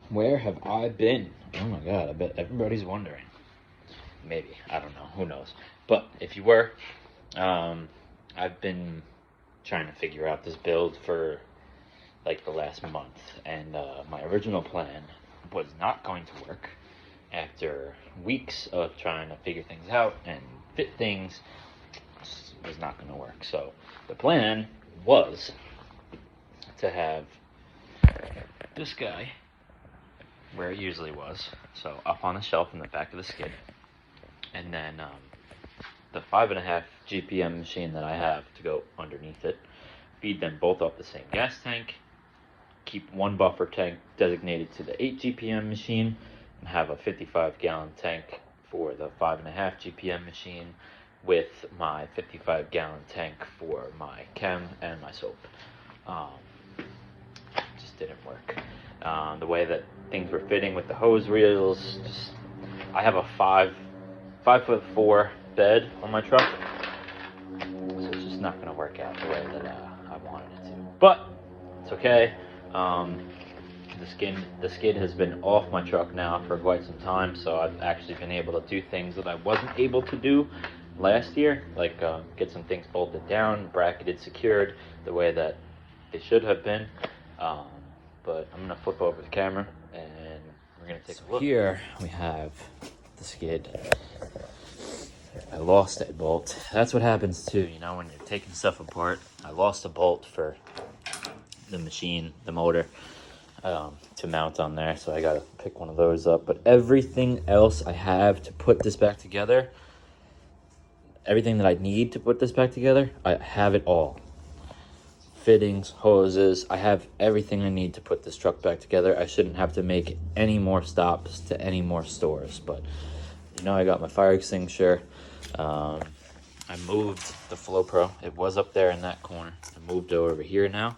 Where have I been? Oh my god, I bet everybody's wondering. Maybe, I don't know, who knows. But if you were, I've been trying to figure out this build for like the last month, and my original plan was not going to work after weeks of trying to figure things out and fit things. Was not going to work. So the plan was to have this guy where it usually was, so up on the shelf in the back of the skid, and then the 5.5 GPM machine that I have to go underneath it, feed them both off the same gas tank, keep one buffer tank designated to the 8 GPM machine, and have a 55-gallon tank for the 5.5 GPM machine with my 55-gallon tank for my chem and my soap. Just didn't work. The way that things were fitting with the hose reels, I have a 5'4" bed on my truck, so it's just not going to work out the way that I wanted it to. But it's okay. The skid has been off my truck now for quite some time, so I've actually been able to do things that I wasn't able to do last year, like get some things bolted down, bracketed, secured the way that they should have been. But I'm gonna flip over the camera and we're gonna take a look. Here we have the skid. I lost a bolt. That's what happens too, you know, when you're taking stuff apart. I lost a bolt for the machine, the motor, to mount on there, so I gotta pick one of those up. But everything else I have to put this back together, everything that I need to put this back together, I have it all. Fittings, hoses, I have everything I need to put this truck back together. I shouldn't have to make any more stops to any more stores, but you know, I got my fire extinguisher. I moved the FlowPro. It was up there in that corner. I moved it over here now.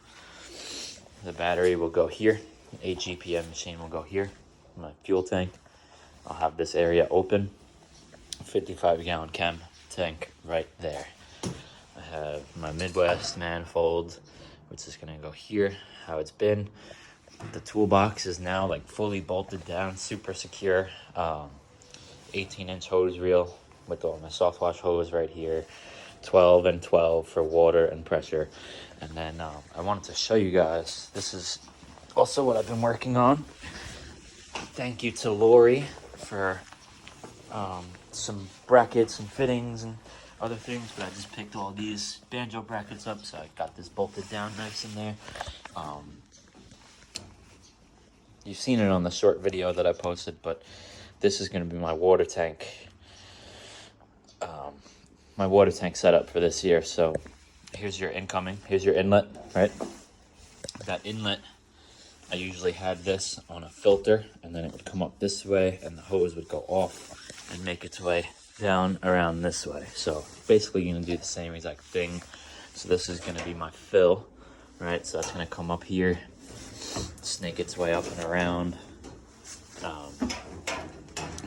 The battery will go here. 8 GPM machine will go here. My fuel tank. I'll have this area open. 55-gallon chem tank right there. I have my Midwest manifold, which is gonna go here, how it's been. The toolbox is now like fully bolted down, super secure. 18-inch hose reel with all my soft wash hose right here. 12 and 12 for water and pressure. And then I wanted to show you guys, this is also what I've been working on. Thank you to Lori for some brackets and fittings and other things, but I just picked all these banjo brackets up, so I got this bolted down nice in there. You've seen it on the short video that I posted, but this is going to be my water tank. My water tank setup for this year. So here's your incoming, here's your inlet, right? That inlet, I usually had this on a filter, and then it would come up this way, and the hose would go off and make its way down around this way. So basically you're gonna do the same exact thing. So this is gonna be my fill, right? So that's gonna come up here, snake its way up and around,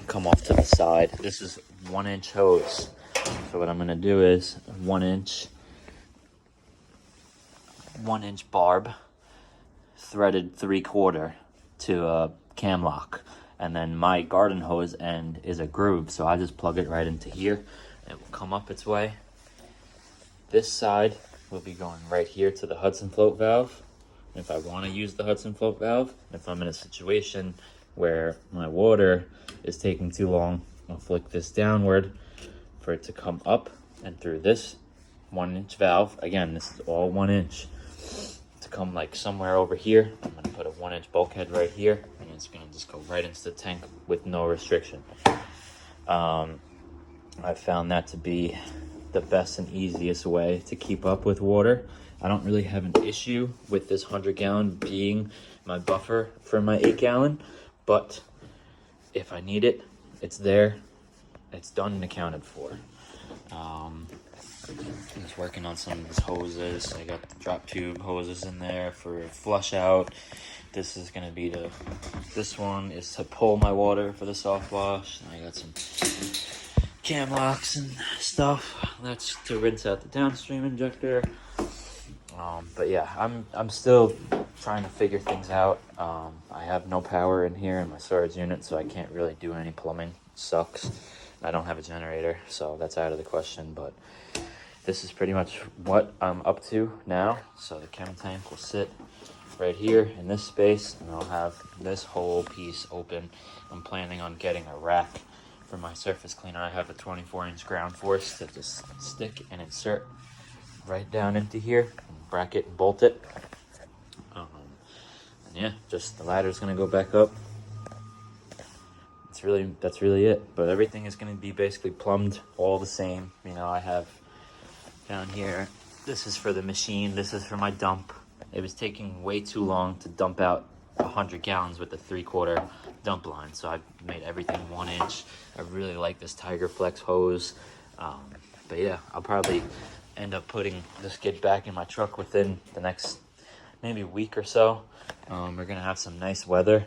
come off to the side. This is 1-inch hose. So what I'm gonna do is 1-inch barb threaded 3/4 to a cam lock, and then my garden hose end is a groove, so I just plug it right into here. It will come up its way. This side will be going right here to the Hudson float valve. If I want to use the Hudson float valve, if I'm in a situation where my water is taking too long, I'll flick this downward for it to come up and through this 1-inch valve. Again, this is all 1 inch. To come like somewhere over here, I'm gonna put a 1-inch bulkhead right here, and it's gonna just go right into the tank with no restriction. I found that to be the best and easiest way to keep up with water. I don't really have an issue with this 100-gallon being my buffer for my 8-gallon, but if I need it, it's there, it's done and accounted for. I'm just working on some of these hoses. I got the drop tube hoses in there for flush out. This is gonna be this one is to pull my water for the soft wash. And I got some cam locks and stuff. That's to rinse out the downstream injector. But yeah, I'm still trying to figure things out. I have no power in here in my storage unit, so I can't really do any plumbing. Sucks. I don't have a generator, so that's out of the question, but this is pretty much what I'm up to now. So the chem tank will sit right here in this space, and I'll have this whole piece open. I'm planning on getting a rack for my surface cleaner. I have a 24-inch ground force to just stick and insert right down into here, and bracket and bolt it. And yeah, just the ladder's gonna go back up. That's really it. But everything is gonna be basically plumbed all the same. You know, I have down here, this is for the machine, this is for my dump. It was taking way too long to dump out 100 gallons with the 3/4 dump line, so I made everything 1 inch. I really like this Tiger Flex hose. But yeah, I'll probably end up putting the skid back in my truck within the next maybe week or so. We're gonna have some nice weather,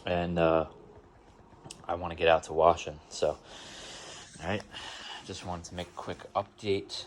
and I want to get out to washing. So, all right, just wanted to make a quick update